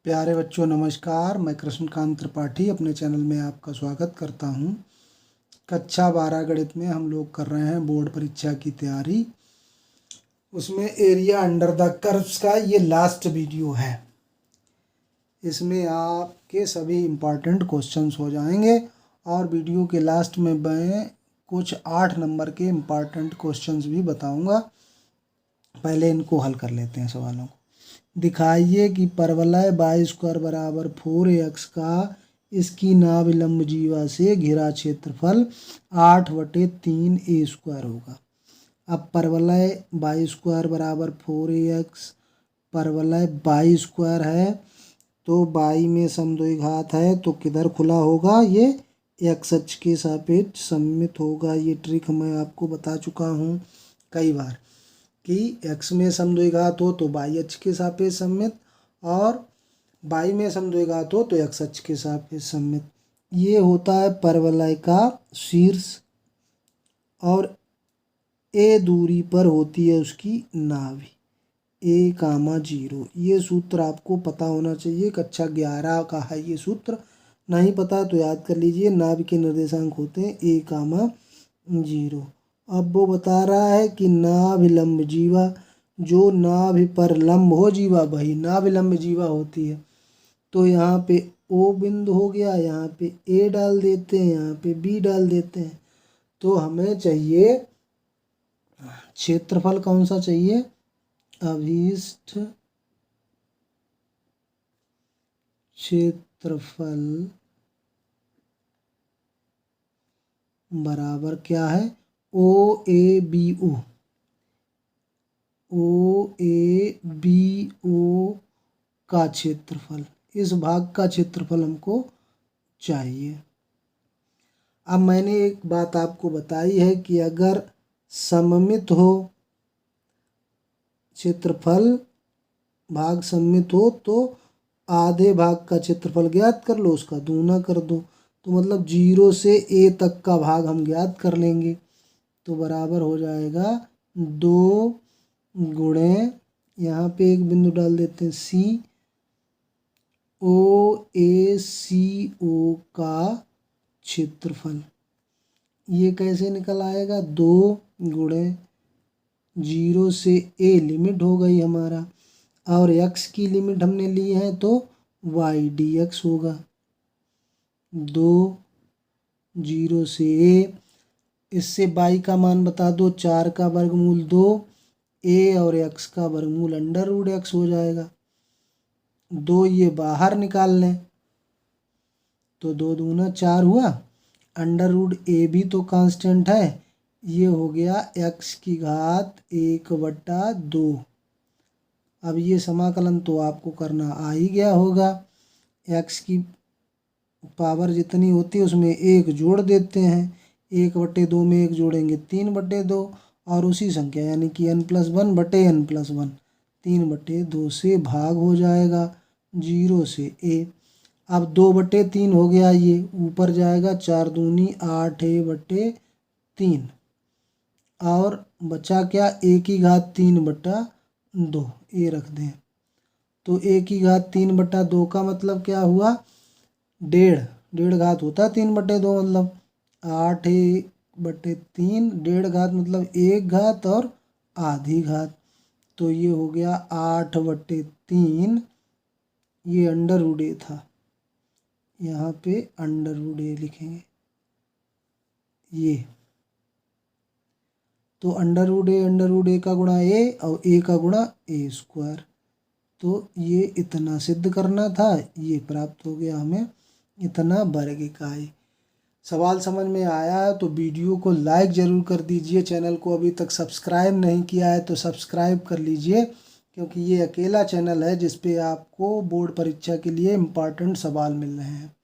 प्यारे बच्चों नमस्कार। मैं कृष्णकांत त्रिपाठी अपने चैनल में आपका स्वागत करता हूं। कक्षा 12 गणित में हम लोग कर रहे हैं बोर्ड परीक्षा की तैयारी। उसमें एरिया अंडर द कर्व्स का ये लास्ट वीडियो है। इसमें आपके सभी इम्पॉर्टेंट क्वेश्चंस हो जाएंगे और वीडियो के लास्ट में मैं कुछ 8 नंबर के इम्पॉर्टेंट क्वेश्चंस भी बताऊंगा। पहले इनको हल कर लेते हैं सवालों को। दिखाइए कि परवलय वाई स्क्वायर बराबर 4x का इसकी नाभिलंब जीवा से घिरा क्षेत्रफल 8/3a² होगा। अब परवलय वाई स्क्वायर बराबर 4ax, परवलय वाई स्क्वायर है तो वाई में समद्विघात है तो किधर खुला होगा, ये x अक्ष के सापेक्ष सममित होगा। ये ट्रिक मैं आपको बता चुका हूँ कई बार कि x में समद्विघात हो तो y अक्ष के सापेक्ष सममित और y में समद्विघात हो तो x अक्ष के सापेक्ष सममित। ये होता है परवलय का शीर्ष और a दूरी पर होती है उसकी नाभि, a,0। ये सूत्र आपको पता होना चाहिए, कक्षा 11 का है ये सूत्र। नहीं पता तो याद कर लीजिए। नाभि के निर्देशांक होते हैं a,0। अब वो बता रहा है कि नाभिलंब जीवा, जो नाभि पर लंब हो जीवा वही नाभिलंब जीवा होती है। तो यहाँ पे O बिंदु हो गया, यहाँ पे A डाल देते हैं, यहाँ पे B डाल देते हैं। तो हमें चाहिए क्षेत्रफल कौन सा चाहिए, अभीष्ट क्षेत्रफल बराबर क्या है, OABO। OABO का क्षेत्रफल, इस भाग का क्षेत्रफल हमको चाहिए। अब मैंने एक बात आपको बताई है कि अगर सममित हो क्षेत्रफल, भाग सममित हो तो आधे भाग का क्षेत्रफल ज्ञात कर लो, उसका दूना कर दो। तो मतलब 0 से a तक का भाग हम ज्ञात कर लेंगे। तो बराबर हो जाएगा 2 गुणे, यहाँ पे एक बिंदु डाल देते हैं C, OACO का क्षेत्रफल। ये कैसे निकल आएगा, 2 गुणे 0 से a लिमिट हो गई हमारा और x की लिमिट हमने ली है तो y dx होगा। 2 0 से a, इससे y का मान बता दो, 4 का वर्गमूल 2, a और x का वर्गमूल √x हो जाएगा। 2 ये बाहर निकाल लें तो 2 दूना 4 हुआ, √a भी तो कांस्टेंट है, ये हो गया x की घात 1/2। अब ये समाकलन तो आपको करना आ ही गया होगा। x की पावर जितनी होती है उसमें 1 जोड़ देते हैं, 1/2 में 1 जोड़ेंगे 3/2 और उसी संख्या यानी कि n+1/n+1 3/2 से भाग हो जाएगा 0 से a। अब 2/3 हो गया, ये ऊपर जाएगा, 4 दूनी 8a/3 और बचा क्या, a की घात 3/2, ये रख दें। तो a की घात 3/2 का मतलब क्या हुआ, डेढ़ घात होता है 3/2, मतलब 8a/3, डेढ़ घात मतलब 1 घात और आधी घात। तो ये हो गया 8/3, ये √a था, यहाँ पे √a लिखेंगे ये। तो √a का गुणा a और a का गुणा a²। तो ये इतना सिद्ध करना था, ये प्राप्त हो गया हमें इतना वर्ग इकाई। सवाल समझ में आया है तो वीडियो को लाइक ज़रूर कर दीजिए। चैनल को अभी तक सब्सक्राइब नहीं किया है तो सब्सक्राइब कर लीजिए, क्योंकि ये अकेला चैनल है जिस पे आपको बोर्ड परीक्षा के लिए इम्पॉर्टेंट सवाल मिल रहे हैं।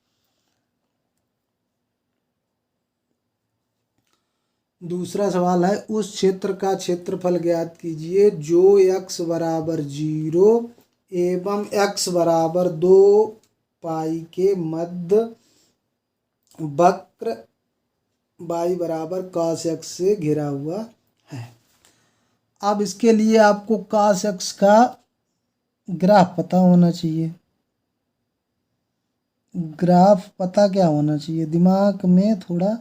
दूसरा सवाल है, उस क्षेत्र का क्षेत्रफल ज्ञात कीजिए जो x बराबर 0 एवं x बराबर 2 पाई के मध्य वक्र y बराबर cos x से घिरा हुआ है। अब इसके लिए आपको cos x का ग्राफ पता होना चाहिए। ग्राफ पता क्या होना चाहिए, दिमाग में थोड़ा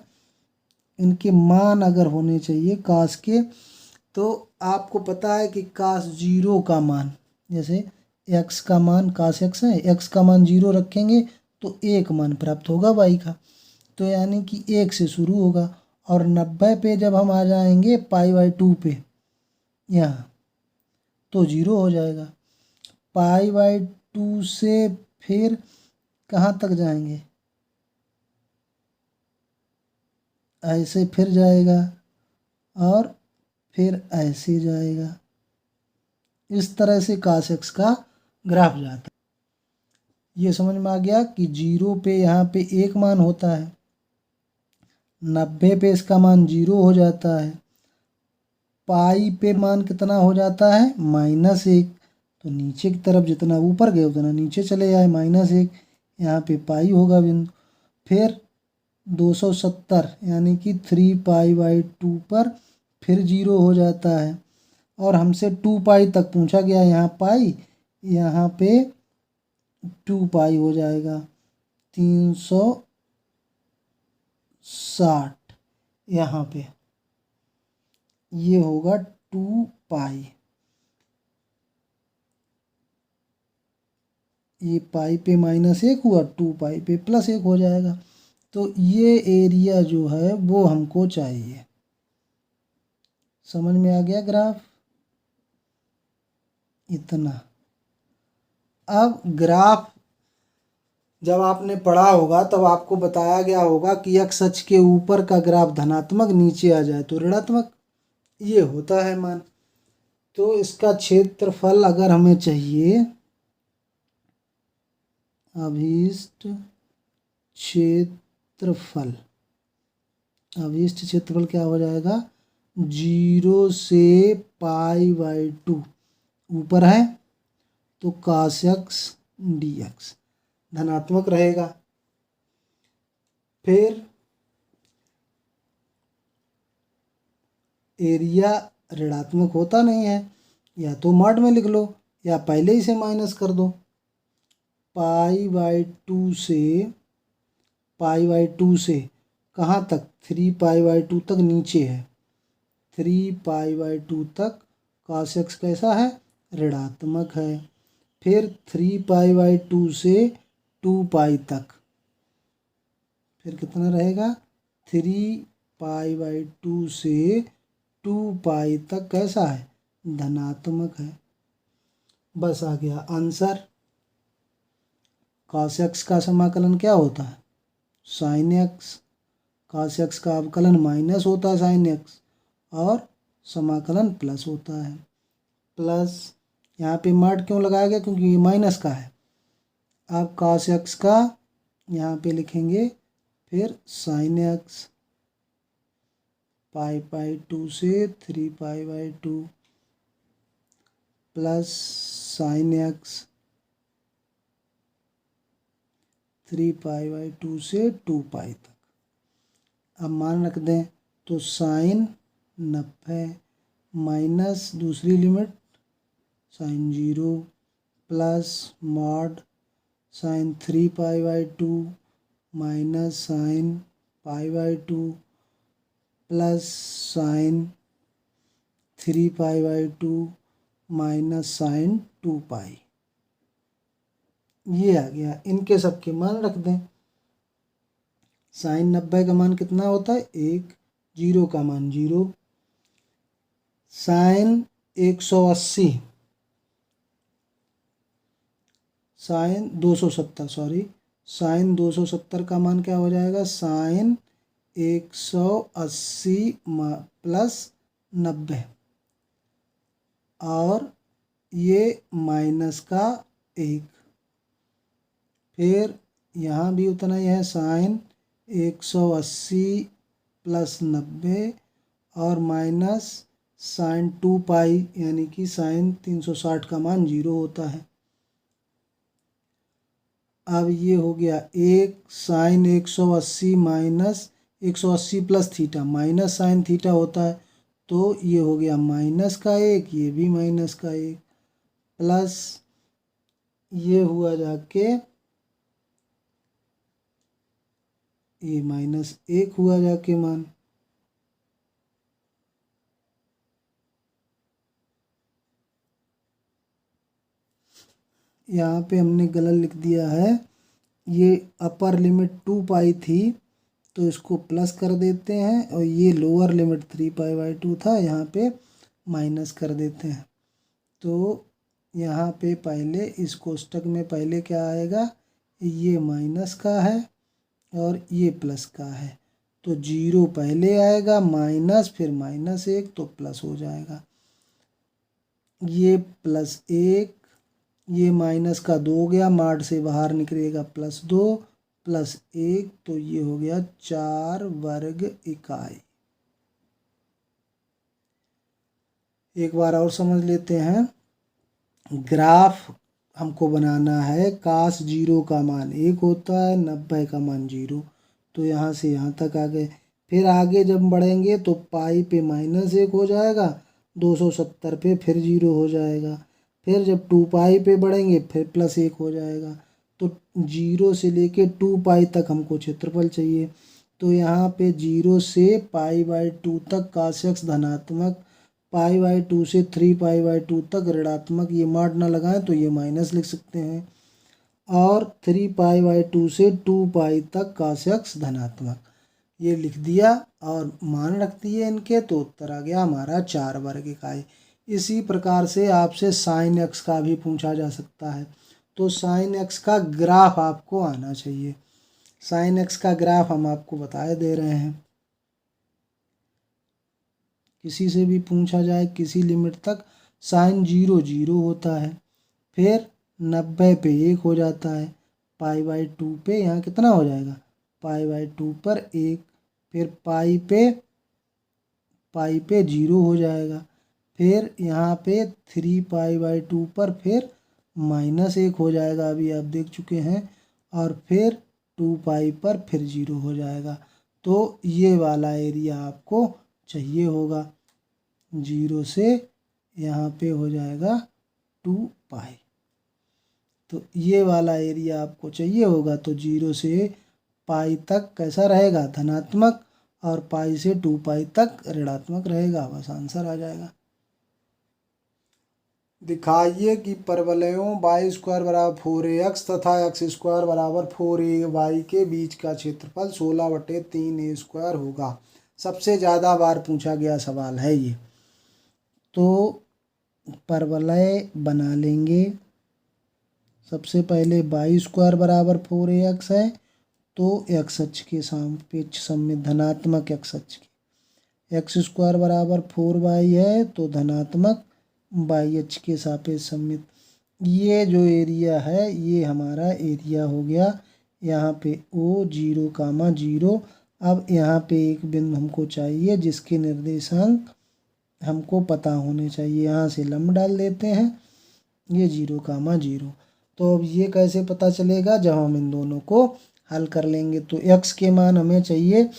इनके मान अगर होने चाहिए काश के, तो आपको पता है कि काश जीरो का मान, जैसे एक्स का मान काश एक्स है, एक्स का मान जीरो रखेंगे तो एक मान प्राप्त होगा वाई का, तो यानी कि एक से शुरू होगा। और 90 पे जब हम आ जाएंगे पाई/2 पे यहाँ, तो जीरो हो जाएगा। पाई/2 से फिर कहाँ तक जाएंगे, ऐसे फिर जाएगा और फिर ऐसे जाएगा। इस तरह से cos x का ग्राफ जाता है। ये समझ में आ गया कि जीरो पे यहाँ पे एक मान होता है, 90 पे इसका मान जीरो हो जाता है, पाई पे मान कितना हो जाता है -1, तो नीचे की तरफ जितना ऊपर गए उतना नीचे चले जाए, -1, यहाँ पे पाई होगा बिंदु। फिर 270 यानी कि 3π/2 पर फिर जीरो हो जाता है, और हमसे 2π तक पूछा गया, यहाँ पाई, यहाँ पे 2π हो जाएगा 360, यहाँ पे ये होगा 2π, ये पाई पे -1 हुआ, 2π पे +1 हो जाएगा। तो ये एरिया जो है वो हमको चाहिए। समझ में आ गया ग्राफ, इतना। अब ग्राफ जब आपने पढ़ा होगा तब आपको बताया गया होगा कि एक्स अक्ष के ऊपर का ग्राफ धनात्मक, नीचे आ जाए तो ऋणात्मक, ये होता है मान। तो इसका क्षेत्रफल अगर हमें चाहिए, अभीष्ट क्षेत्रफल, अभीष्ट क्षेत्रफल क्या हो जाएगा, 0 से पाई/2 ऊपर है तो cos x dx धनात्मक रहेगा। फिर एरिया ऋणात्मक होता नहीं है, या तो मॉड में लिख लो या पहले ही से माइनस कर दो। पाई/2 से कहाँ तक, 3π/2 तक नीचे है, 3π/2 तक cos x कैसा है, ऋणात्मक है। फिर 3π/2 से 2π तक, फिर कितना रहेगा, 3π/2 से 2π तक कैसा है, धनात्मक है। बस आ गया आंसर। cos x का समाकलन क्या होता है, sin x, cos x का अवकलन माइनस होता है sin x, और समाकलन प्लस होता है। प्लस यहाँ पे मॉड क्यों लगाया गया, क्योंकि ये माइनस का है। अब cos x का यहाँ पे लिखेंगे, फिर sin x, पाई/2 से 3π/2 प्लस sin x, 3π/2 से 2π तक। अब मान रख दें तो sin 90 माइनस दूसरी limit sin 0 plus mod sin 3π/2 minus sin π/2 plus sin 3π/2 minus sin 2π। ये आ गया, इनके सबके मान रख दें। sin 90 का मान कितना होता है 1, 0 का मान 0, sin 180, sin 270 सॉरी, sin 270 का मान क्या हो जाएगा, sin 180 प्लस 90, और ये माइनस का 1। फिर यहाँ भी उतना ही है, sin 180 प्लस 90 और माइनस sin 2π, यानी कि sin 360 का मान 0 होता है। अब ये हो गया 1 sin 180 minus 180 plus theta, minus sine theta होता है, तो ये हो गया माइनस का 1, ये भी माइनस का 1, प्लस ये हुआ जाके ये -1 हुआ जाके मान। यहाँ पे हमने गलत लिख दिया है, ये अपर लिमिट 2 पाई थी तो इसको प्लस कर देते हैं, और ये लोअर लिमिट 3 पाई/2 था, यहाँ पे माइनस कर देते हैं। तो यहाँ पे पहले इस कोष्टक में पहले क्या आएगा, ये माइनस का है और ये प्लस का है, तो 0 पहले आएगा, माइनस फिर -1 तो प्लस हो जाएगा। ये +1, ये माइनस का 2 हो गया, मार्ड से बाहर निकलेगा +2 +1, तो ये हो गया 4 वर्ग इकाई। एक बार और समझ लेते हैं। ग्राफ हमको बनाना है, काश 0 का मान 1 होता है, 90 का मान 0, तो यहाँ से यहाँ तक आ गए। फिर आगे जब बढ़ेंगे तो पाई पे -1 हो जाएगा, 270 पे फिर 0 हो जाएगा, फिर जब 2 पाई पे बढ़ेंगे फिर +1 हो जाएगा। तो 0 से लेके 2 पाई तक हमको क्षेत्रफल चाहिए, तो यहाँ पे 0 से π/2 तक cos x धनात्मक, π/2 से 3π/2 तक ऋणात्मक, ये माड ना लगाएं तो ये माइनस लिख सकते हैं, और 3π/2 से 2 पाई तक cos x धनात्मक, ये लिख दिया और मान रख दिए इनके, तो उत्तर आ गया हमारा 4 वर्ग इकाई। इसी प्रकार से आपसे sin x का भी पूछा जा सकता है, तो sin x का ग्राफ आपको आना चाहिए। sin x का ग्राफ हम आपको बताए दे रहे हैं, किसी से भी पूछा जाए किसी लिमिट तक sin 0 0 होता है, फिर 90 पे 1 हो जाता है, π/2 पे यहाँ कितना हो जाएगा, π/2 पर 1, फिर पाई पे 0 हो जाएगा, फिर यहाँ पे 3π/2 पर फिर -1 हो जाएगा, अभी आप देख चुके हैं, और फिर 2 पाई पर फिर 0 हो जाएगा। तो ये वाला एरिया आपको चाहिए होगा, 0 से यहाँ पे हो जाएगा 2 पाई, तो ये वाला एरिया आपको चाहिए होगा। तो 0 से पाई तक कैसा रहेगा, धनात्मक, और पाई से 2 पाई तक ऋणात्मक रहेगा, बस आंसर आ जाएगा। दिखाइए कि परवलयों y² = 4ax तथा x² = 4ay के बीच का क्षेत्रफल 16/3a² होगा। सबसे ज़्यादा बार पूछा गया सवाल है ये। तो परवलय बना लेंगे, सबसे पहले y² = 4ax है, तो x अक्ष के सापेक्ष सममित धनात्मक x अक्ष के, x² = 4y है तो धनात्मक y अक्ष के सापेक्ष सममित। ये जो एरिया है ये हमारा एरिया हो गया, यहाँ पे O 0, अब यहाँ पे एक बिंदु हमको चाहिए जिसके निर्देशांक हमको पता होने चाहिए, यहाँ से लंब डाल देते हैं, ये 0, तो अब ये कैसे पता चलेगा, जब हम इन दोनों को हल कर लेंगे। तो x के मान हमें चाहिए,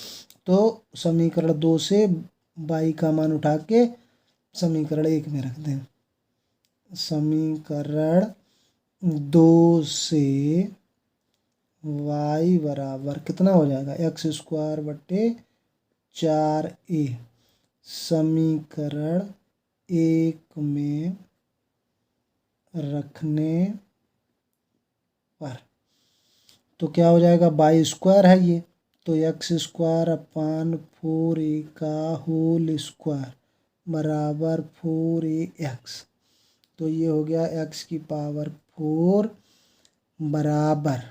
तो समीकरण 2 से y का मान उठा के समीकरण 1 में रख दें। समीकरण 2 से y बराबर कितना हो जाएगा, x² / 4a, समीकरण 1 में रखने पर तो क्या हो जाएगा, y² है ये, तो x² / 4a का होल स्क्वायर बराबर 4ax, तो ये हो गया x की पावर 4 बराबर,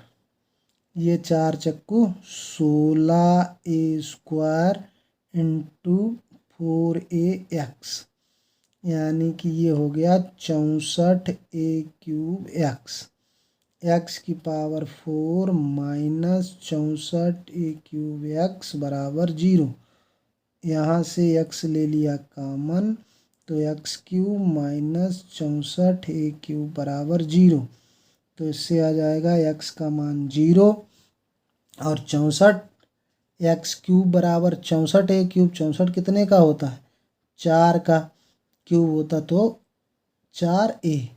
ये 4 चक्कू 16a² × 4ax, यानी कि ये हो गया 64a³ x की पावर 4 - 64a³ बराबर 0। यहाँ से x ले लिया कॉमन, तो x³ - 64a³ बराबर 0, तो इससे आ जाएगा x का मान 0 और 64, x³ बराबर 64a³, 64 कितने का होता है, 4 का क्यूब होता, तो 4a,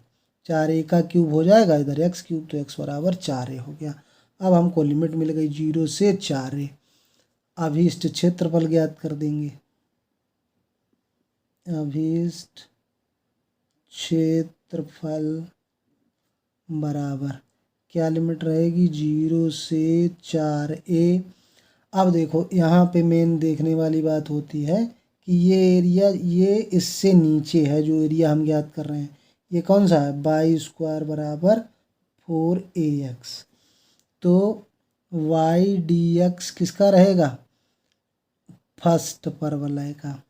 4a का क्यूब हो जाएगा इधर x³, तो x बराबर 4a हो गया। अब हमको लिमिट मिल गई 0 से 4a, अभीष्ट क्षेत्रफल ज्ञात कर देंगे। अभीष्ट क्षेत्रफल बराबर क्या लिमिट रहेगी 0 से 4a। अब देखो यहाँ पे मेन देखने वाली बात होती है कि ये एरिया ये इससे नीचे है, जो एरिया हम ज्ञात कर रहे हैं ये कौन सा है वाई स्क्वायर बराबर 4ax। तो वाई डी एक्स किसका रहेगा फर्स्ट परवलय का,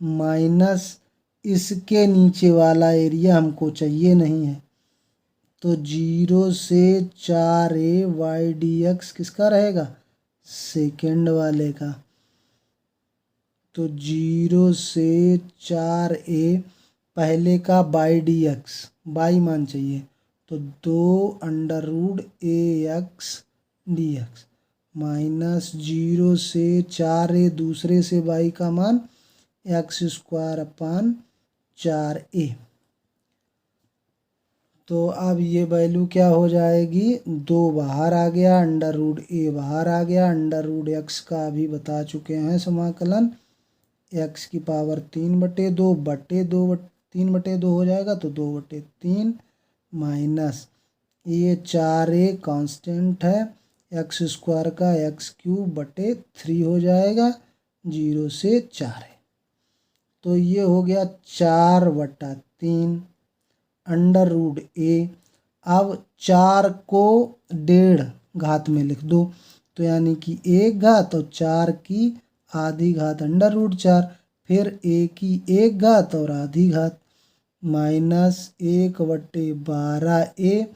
माइनस इसके नीचे वाला एरिया हमको चाहिए नहीं है, तो 0 से 4a वाई डी एक्स किसका रहेगा सेकेंड वाले का। तो 0 से 4a पहले का बाई डी एक्स, बाई मान चाहिए तो 2√ax dx माइनस 0 से 4a दूसरे से बाई का मान एक्स स्क्वायर अपान 4a। तो अब ये वैल्यू क्या हो जाएगी 2 बाहर आ गया, √a बाहर आ गया, √x का अभी बता चुके हैं समाकलन x की पावर 3/2 3/2 हो जाएगा तो 2/3 माइनस ये 4a कांस्टेंट है एक्स स्क्वायर का x³ हो जाएगा 0 से 4a। तो ये हो गया 4/3 √a। अब 4 को 1.5 घात में लिख दो तो यानी कि 1 घात और 4 की आधी घात √4, फिर a की 1 घात और आधी घात माइनस 1/12a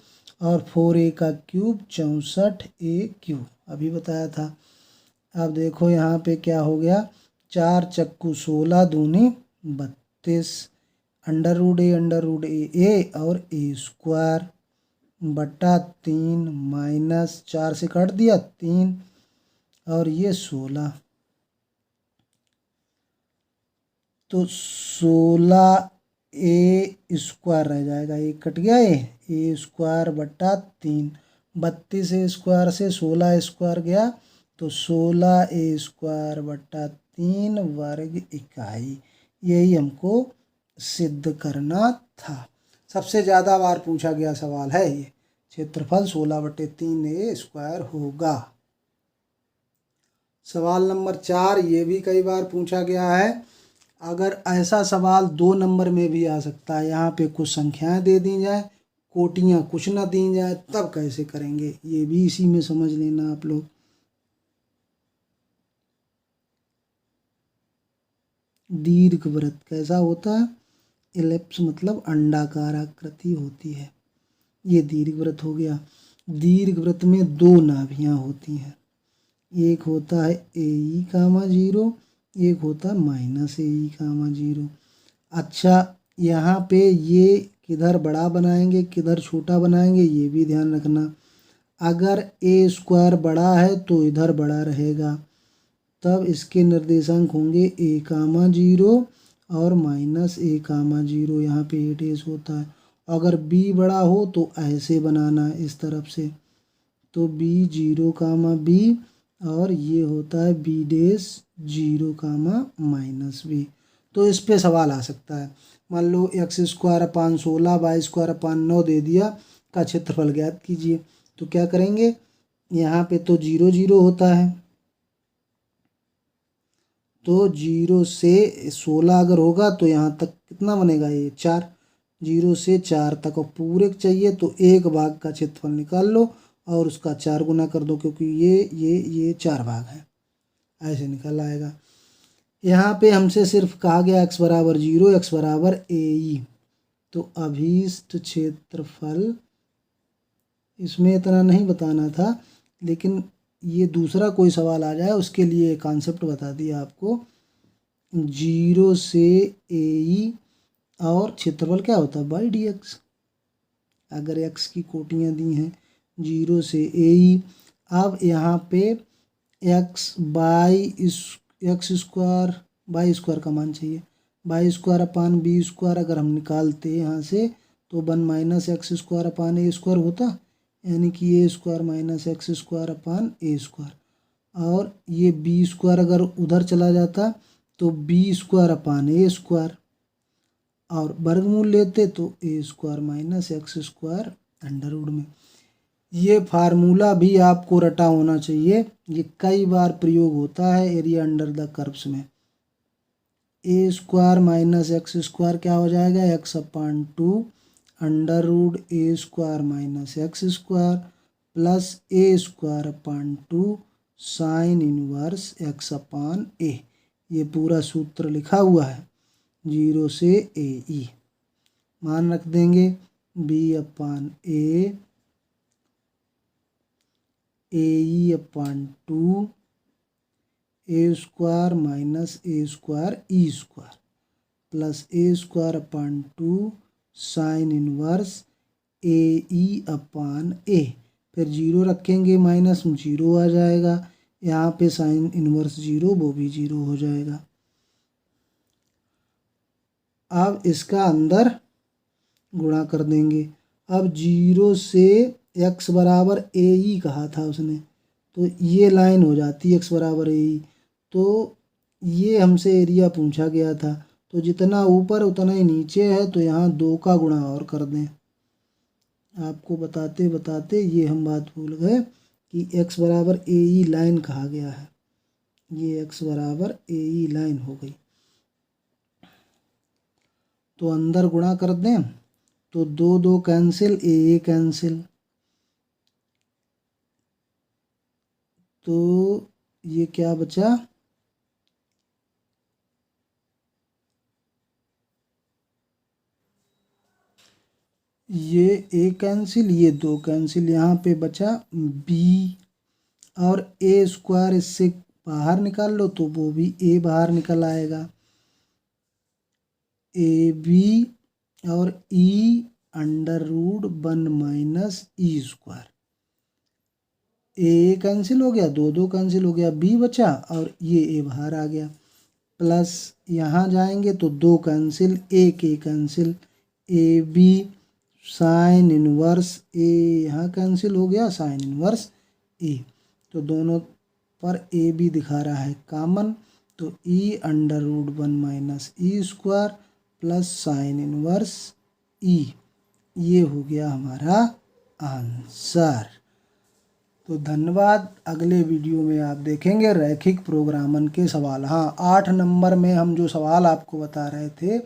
और 4a का क्यूब 64a³ अभी बताया था। अब देखो यहाँ पे क्या हो गया 4 चक्कू 16 दूनी 32 √a और a² बटा 3 माइनस 4 से काट दिया 3 और ये 16, तो 16a² रह जाएगा, एक कट गया a² बटा 3, 32a² से 16a² गया तो 16a² बटा 3 वर्ग इकाई। यही हमको सिद्ध करना था। सबसे ज़्यादा बार पूछा गया सवाल है ये, क्षेत्रफल 16/3a² होगा। सवाल नंबर 4 ये भी कई बार पूछा गया है। अगर ऐसा सवाल 2 नंबर में भी आ सकता है, यहाँ पे कुछ संख्याएं दे दी जाए कोटियाँ कुछ ना दी जाए तब कैसे करेंगे, ये भी इसी में समझ लेना आप लोग। दीर्घवृत्त कैसा होता है इलिप्स मतलब अंडाकार आकृति होती है, ये दीर्घवृत्त हो गया। दीर्घवृत्त में 2 नाभियाँ होती हैं, एक होता है AE, 0 एक होता है -AE, 0। अच्छा यहाँ पे ये किधर बड़ा बनाएंगे किधर छोटा बनाएंगे ये भी ध्यान रखना। अगर a² बड़ा है तो इधर बड़ा रहेगा, तब इसके निर्देशांक होंगे A, 0 और -A, 0, यहाँ पे a डैश होता है। अगर b बड़ा हो तो ऐसे बनाना है इस तरफ से, तो b, 0, b और ये होता है b डैश 0, -b। तो इस पे सवाल आ सकता है। मान लो x² अपान 16 y² अपान 9 दे दिया का क्षेत्रफल ज्ञात कीजिए, तो क्या करेंगे यहाँ पे तो 0, 0 होता है, तो 0 से 16 अगर होगा तो यहाँ तक कितना बनेगा ये 4, 0 से 4 तक और पूरे चाहिए तो 1 भाग का क्षेत्रफल निकाल लो और उसका 4 गुना कर दो, क्योंकि ये 4 भाग है, ऐसे निकल आएगा। यहाँ पे हमसे सिर्फ कहा गया x बराबर 0 x बराबर AE, तो अभीष्ट क्षेत्रफल इसमें इतना नहीं बताना था, लेकिन ये दूसरा कोई सवाल आ जाए उसके लिए कॉन्सेप्ट बता दिया आपको। 0 से AE और क्षेत्रफल क्या होता है बाई dx, अगर x की कोटियाँ दी हैं 0 से AE। अब यहाँ पे x² का मान चाहिए, y² अपान b² अगर हम निकालते यहाँ से तो 1 - x² अपान a² होता, यानी कि a² - x² अपान a²। और ये बी स्क्वायर अगर उधर चला जाता तो B square upon A square, और वर्गमूल लेते तो A square minus X square under root में। ये फार्मूला भी आपको रटा होना चाहिए, ये कई बार प्रयोग होता है एरिया अंडर द कर्व्स में। A square minus X square क्या हो जाएगा, X upon 2 under root A square minus X square plus A square upon 2 sine inverse X upon A. ये पूरा सूत्र लिखा हुआ है 0 से ए ई। मान रख देंगे B upon A E upon 2 A square minus A square E square plus A square upon 2 sine inverse ए ई अपान ए। फिर 0 रखेंगे माइनस 0 आ जाएगा, यहाँ पे साइन इनवर्स 0 वो भी 0 हो जाएगा। अब इसका अंदर गुणा कर देंगे। अब 0 से x बराबर ए ई कहा था उसने, तो ये लाइन हो जाती है x बराबर ए ई। तो ये हमसे एरिया पूछा गया था, तो जितना ऊपर उतना ही नीचे है, तो यहाँ 2 का गुणा और कर दें। आपको बताते बताते ये हम बात भूल गए कि x बराबर ए ई लाइन कहा गया है। ये x बराबर ए ई लाइन हो गई, तो अंदर गुणा कर दें तो 2 2 कैंसिल, ए कैंसिल, तो ये क्या बचा, ये ए कैंसिल, ये 2 कैंसिल, यहाँ पे बचा बी, और ए स्क्वायर इससे बाहर निकाल लो तो वो भी ए बाहर निकल आएगा। ए बी और ई under root 1 minus E square. ए कैंसिल हो गया, 2 2 कैंसिल हो गया, बी बचा और ये ए बाहर आ गया। प्लस यहाँ जाएंगे तो 2 कैंसिल, एक A cancel, A B sine inverse A यहाँ कैंसिल हो गया, साइन इनवर्स ए। तो दोनों पर ए बी दिखा रहा है कॉमन, तो E under root 1 minus E square plus sine inverse E, ये हो गया हमारा आंसर। तो धन्यवाद। अगले वीडियो में आप देखेंगे रैखिक प्रोग्रामन के सवाल। हाँ, 8 नंबर में हम जो सवाल आपको बता रहे थे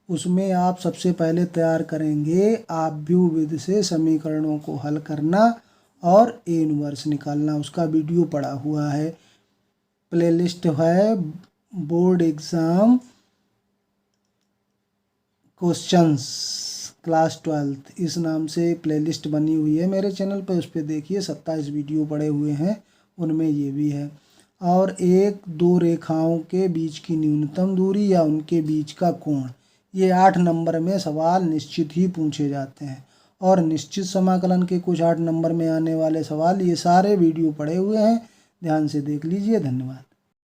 उसमें आप सबसे पहले तैयार करेंगे आव्यूह से समीकरणों को हल करना और ए इनवर्स निकालना। उसका वीडियो पड़ा हुआ है, प्लेलिस्ट है board exam questions class 12th, इस नाम से प्लेलिस्ट बनी हुई है मेरे चैनल पर। उस पर देखिए 27 वीडियो पड़े हुए हैं, उनमें ये भी है। और 1 2 रेखाओं के बीच की न्यूनतम दूरी या उनके बीच का कोण, ये 8 नंबर में सवाल निश्चित ही पूछे जाते हैं। और निश्चित समाकलन के कुछ 8 नंबर में आने वाले सवाल, ये सारे वीडियो पड़े हुए हैं, ध्यान से देख लीजिए। धन्यवाद।